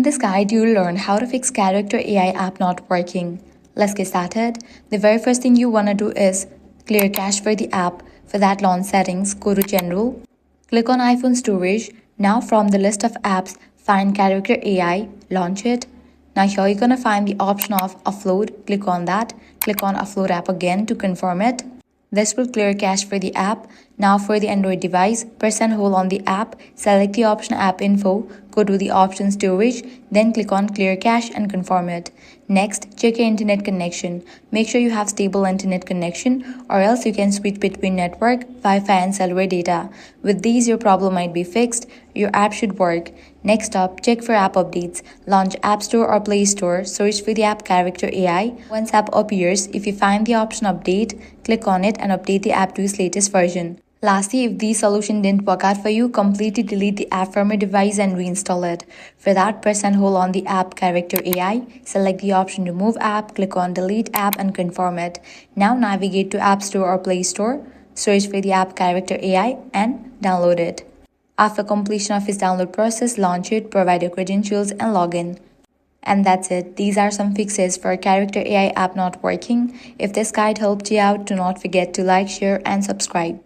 In this guide, you'll learn how to fix Character.AI app not working. Let's get started. The very first thing you want to do is clear cache for the app. For that, launch settings, go to General, click on iPhone storage. Now from the list of apps, find Character.AI, launch it. Now here you're going to find the option of Offload. Click on that. Click on Offload app again to confirm it. This will clear cache for the app. Now for the Android device, press and hold on the app, select the option App Info, go to the option Storage, then click on Clear Cache and confirm it. Next, check your internet connection. Make sure you have stable internet connection or else you can switch between network, Wi-Fi and cellular data. With these, your problem might be fixed. Your app should work. Next up, check for app updates. Launch App Store or Play Store, search for the app Character.AI. Once app appears, if you find the option Update, click on it and update the app to its latest version. Lastly, if the solution didn't work out for you, completely delete the app from your device and reinstall it. For that, press and hold on the app Character.AI, select the option Remove App, click on Delete App and confirm it. Now navigate to App Store or Play Store, search for the app Character.AI and download it. After completion of its download process, launch it, provide your credentials and login. And that's it. These are some fixes for Character.AI app not working. If this guide helped you out, do not forget to like, share and subscribe.